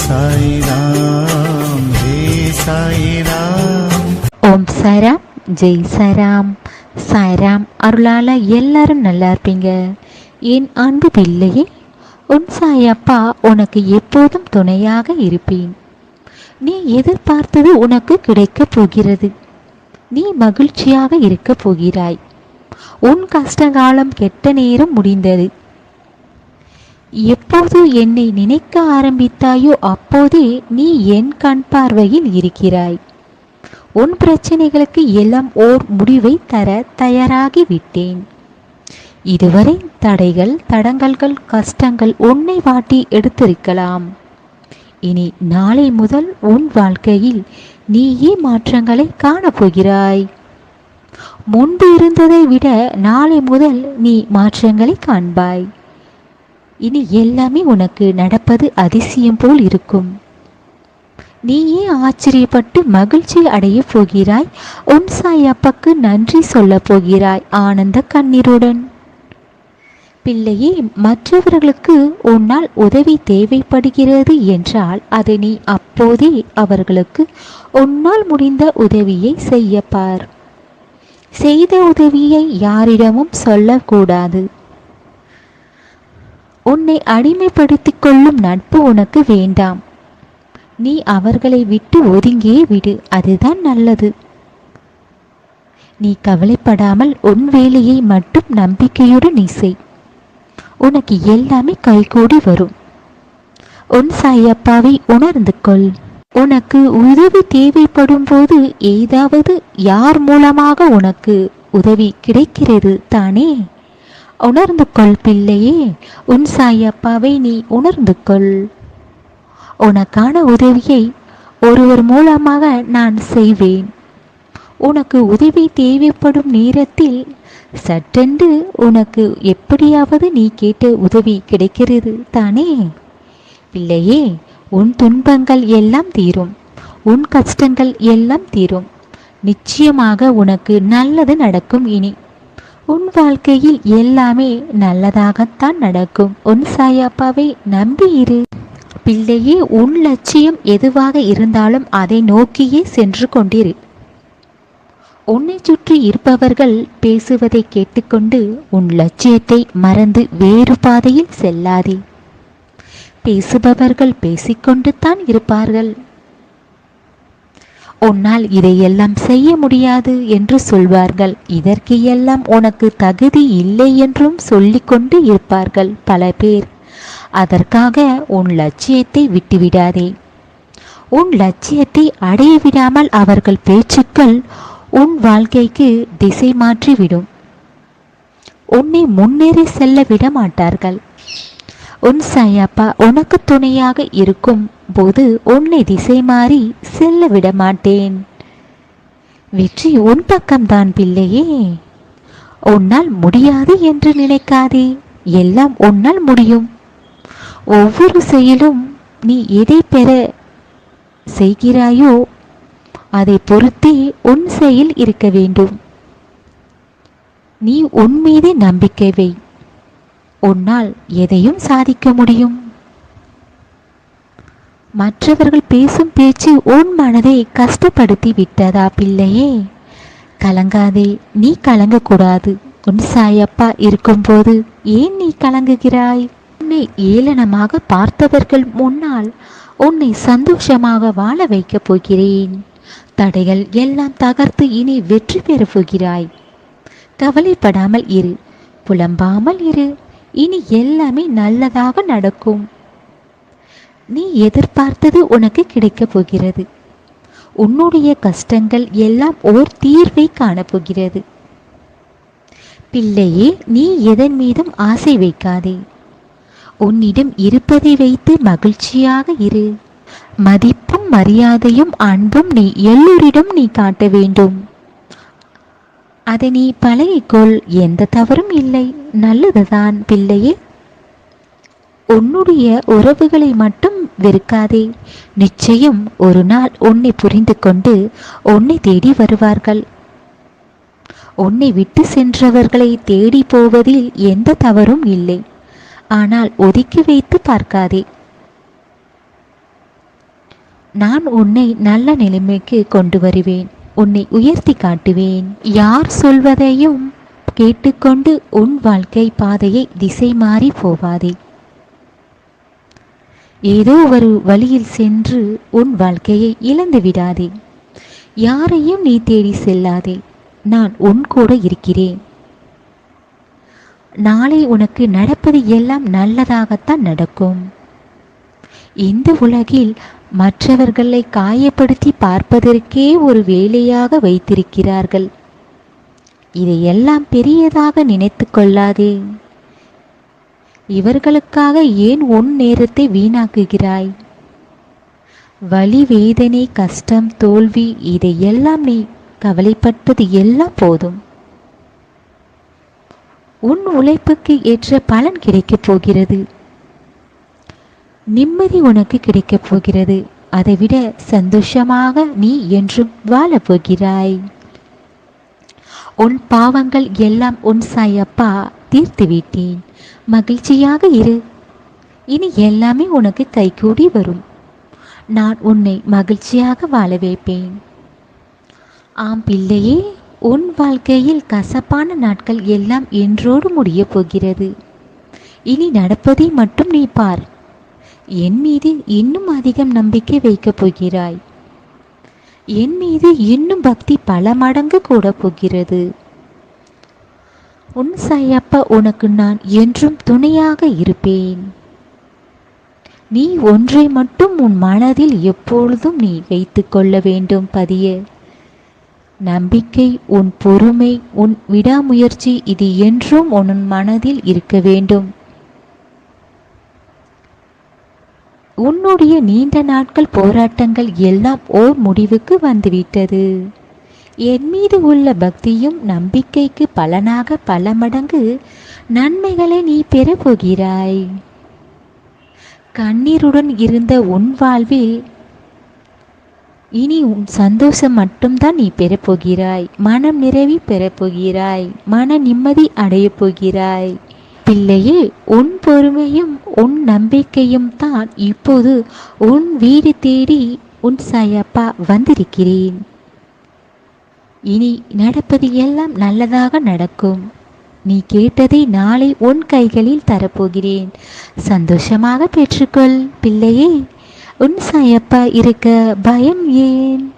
சாய்ராம் ஹே சாய்ராம். ஓம் சாய்ராம், ஜெய் சாய்ராம். சாய்ராம் அருளால எல்லாரும் நல்லா இருப்பீங்க. என் அன்பு பிள்ளையே, உன் சாயப்பா உனக்கு எப்போதும் துணையாக இருப்பேன். நீ எதிர்பார்த்தது உனக்கு கிடைக்கப் போகிறது. நீ மகிழ்ச்சியாக இருக்கப் போகிறாய். உன் கஷ்டகாலம் கெட்ட நேரம் முடிந்தது. எப்போது என்னை நினைக்க ஆரம்பித்தாயோ அப்போதே நீ என் கண் பார்வையில் இருக்கிறாய். உன் பிரச்சனைகளுக்கு எல்லாம் ஓர் முடிவை தர தயாராகி விட்டேன். இதுவரை தடைகள், தடங்கல்கள், கஷ்டங்கள் உன்னை வாட்டி எடுத்திருக்கலாம். இனி நாளை முதல் உன் வாழ்க்கையில் நீயே மாற்றங்களை காணப்போகிறாய். முன்பு இருந்ததை விட நாளை முதல் நீ மாற்றங்களை காண்பாய். இனி எல்லாமே உனக்கு நடப்பது அதிசயம் போல் இருக்கும். நீயே ஆச்சரியப்பட்டு மகிழ்ச்சி அடைய போகிறாய். உன் சாயப்பாக்கு நன்றி சொல்ல போகிறாய் ஆனந்த கண்ணீருடன். பிள்ளையே, மற்றவர்களுக்கு உன்னால் உதவி தேவைப்படுகிறது என்றால் அதை நீ அப்போதே அவர்களுக்கு உன்னால் முடிந்த உதவியை செய்யப்பார். செய்த உதவியை யாரிடமும் சொல்லக்கூடாது. உன்னை அடிமைப்படுத்திக் கொள்ளும் நட்பு உனக்கு வேண்டாம். நீ அவர்களை விட்டு ஒதுங்கியே விடு, அதுதான் நல்லது. நீ கவலைப்படாமல் உன் வேலையை மட்டும் நம்பிக்கையுடன் நீ செய். உனக்கு எல்லாமே கைகூடி வரும். உன் சாயப்பாவை உணர்ந்து கொள். உனக்கு உதவி தேவைப்படும் போது ஏதாவது யார் மூலமாக உனக்கு உதவி கிடைக்கிறது தானே? உணர்ந்து கொள் பிள்ளையே. உன் சாயப்பாவை நீ உணர்ந்து கொள். உனக்கான உதவியை ஒருவர் மூலமாக நான் செய்வேன். உனக்கு உதவி தேவைப்படும் நேரத்தில் சட்டென்று உனக்கு எப்படியாவது நீ கேட்ட உதவி கிடைக்கிறது தானே? பிள்ளையே, உன் துன்பங்கள் எல்லாம் தீரும். உன் கஷ்டங்கள் எல்லாம் தீரும். நிச்சயமாக உனக்கு நல்லது நடக்கும். இனி உன் வாழ்க்கையில் எல்லாமே நல்லதாகத்தான் நடக்கும். உன் சாயப்பாவை நம்பி இரு. பிள்ளையே, உன் லட்சியம் எதுவாக இருந்தாலும் அதை நோக்கியே சென்று கொண்டிரு. உன்னை சுற்றி இருப்பவர்கள் பேசுவதை கேட்டுக்கொண்டு உன் லட்சியத்தை மறந்து வேறு பாதையில் செல்லாதே. பேசுபவர்கள் பேசிக்கொண்டு தான் இருப்பார்கள். உன்னால் இதையெல்லாம் செய்ய முடியாது என்று சொல்வார்கள். இதற்கு எல்லாம் உனக்கு தகுதி இல்லை என்றும் சொல்லிக்கொண்டு இருப்பார்கள் பல பேர். அதற்காக உன் லட்சியத்தை விட்டுவிடாதே. உன் லட்சியத்தை அடைய விடாமல் அவர்கள் பேச்சுக்கள் உன் வாழ்க்கைக்கு திசை மாற்றிவிடும். உன்னை முன்னேறி செல்ல விட மாட்டார்கள். உன் சாயப்பா உனக்கு துணையாக இருக்கும் போது உன்னை திசை மாறி செல்ல விட மாட்டேன். வெற்றி உன் பக்கம்தான் பிள்ளையே. உன்னால் முடியாது என்று நினைக்காதே. எல்லாம் உன்னால் முடியும். ஒவ்வொரு செயலும் நீ எதை பெற செய்கிறாயோ அதை பொறுத்தே உன் செயல் இருக்க வேண்டும். நீ உன் மீது நம்பிக்கை வை. உன்னால் எதையும் சாதிக்க முடியும். மற்றவர்கள் பேசும் பேச்சு உன் மனதை கஷ்டப்படுத்தி விட்டதா பிள்ளையே? கலங்காதே. நீ கலங்கக்கூடாது. உன் சாயப்பா இருக்கும்போது ஏன் நீ கலங்குகிறாய்? உன்னை ஏளனமாக பார்த்தவர்கள் முன்னால் உன்னை சந்தோஷமாக வாழ வைக்கப் போகிறேன். தடைகள் எல்லாம் தகர்த்து இனி வெற்றி பெறப் போகிறாய். கவலைப்படாமல் இரு. புலம்பாமல் இரு. இனி எல்லாமே நல்லதாக நடக்கும். நீ எதிர்பார்த்தது உனக்கு கிடைக்கப் போகிறது. உன்னுடைய கஷ்டங்கள் எல்லாம் ஓர் தீர்வை காணப்போகிறது. பிள்ளையே, நீ எதன் மீதும் ஆசை வைக்காதே. உன்னிடம் இருப்பதை வைத்து மகிழ்ச்சியாக இரு. மதிப்பும் மரியாதையும் அன்பும் நீ எல்லோரிடம் நீ காட்ட வேண்டும். அதை நீ பழகிக்கொள். எந்த தவறும் இல்லை. நல்லதுதான் பிள்ளையே. உன்னுடைய உறவுகளை மட்டும் வெறுக்காதே. நிச்சயம் ஒரு நாள் உன்னை புரிந்து கொண்டு உன்னை தேடி வருவார்கள். உன்னை விட்டு சென்றவர்களை தேடி போவதில் எந்த தவறும் இல்லை. ஆனால் ஒதுக்கி வைத்து பார்க்காதே. நான் உன்னை நல்ல நிலைமைக்கு கொண்டு வருவேன். உன்னை உயர்த்தி காட்டுவேன். யார் சொல்வதையும் கேட்டுக்கொண்டு உன் வாழ்க்கை பாதையை திசை மாறி போவாதே. ஏதோ ஒரு வழியில் சென்று உன் வாழ்க்கையை இழந்து விடாதே. யாரையும் நீ தேடி செல்லாதே. நான் உன் கூட இருக்கிறேன். நாளை உனக்கு நடப்பது எல்லாம் நல்லதாகத்தான் நடக்கும். இந்த உலகில் மற்றவர்களை காயப்படுத்தி பார்ப்பதற்கே ஒரு வேலையாக வைத்திருக்கிறார்கள். இதையெல்லாம் பெரியதாக நினைத்து கொள்ளாதே. இவர்களுக்காக ஏன் உன் நேரத்தை வீணாக்குகிறாய்? வலி, வேதனை, கஷ்டம், தோல்வி இதையெல்லாம் நீ கவலைப்பட்டது எல்லாம் போதும். உன் உழைப்புக்கு ஏற்ற பலன் கிடைக்கப் போகிறது. நிம்மதி உனக்கு கிடைக்கப் போகிறது. அதைவிட சந்தோஷமாக நீ என்றும் வாழப் போகிறாய். உன் பாவங்கள் எல்லாம் உன் சாயப்பா தீர்த்து விட்டேன். மகிழ்ச்சியாக இரு. இனி எல்லாமே உனக்கு கைகூடி வரும். நான் உன்னை மகிழ்ச்சியாக வாழ வைப்பேன். ஆம் பிள்ளையே, உன் வாழ்க்கையில் கசப்பான நாட்கள் எல்லாம் என்றோடு முடிய போகிறது. இனி நடப்பதை மட்டும் நீ பார். என் மீது இன்னும் அதிகம் நம்பிக்கை வைக்கப் போகிறாய். என் மீது இன்னும் பக்தி பல மடங்கு கூட போகிறது. உன் சாயப்பா உனக்கு நான் என்றும் துணையாக இருப்பேன். நீ ஒன்றை மட்டும் உன் மனதில் எப்பொழுதும் நீ வைத்து கொள்ள வேண்டும் பதிய. நம்பிக்கை, உன் பொறுமை, உன் விடாமுயற்சி இது என்றும் உன் மனதில் இருக்க வேண்டும். உன்னுடைய நீண்ட நாட்கள் போராட்டங்கள் எல்லாம் ஓர் முடிவுக்கு வந்துவிட்டது. என் மீது உள்ள பக்தியும் நம்பிக்கைக்கு பலனாக பல மடங்கு நன்மைகளை நீ பெறப்போகிறாய். கண்ணீருடன் இருந்த உன் வாழ்வில் இனி உன் சந்தோஷம் மட்டும்தான் நீ பெறப்போகிறாய். மனம் நிறைவி பெறப்போகிறாய். மன நிம்மதி அடையப் போகிறாய். பிள்ளையே, உன் பொறுமையும் உன் நம்பிக்கையும் தான் இப்போது உன் வீடு தேடி உன் சாயப்பா வந்திருக்கிறேன். இனி நடப்பது எல்லாம் நல்லதாக நடக்கும். நீ கேட்டதை நாளை உன் கைகளில் தரப்போகிறேன். சந்தோஷமாக பெற்றுக்கொள் பிள்ளையே. உன் சாயப்பா இருக்க பயம் ஏன்?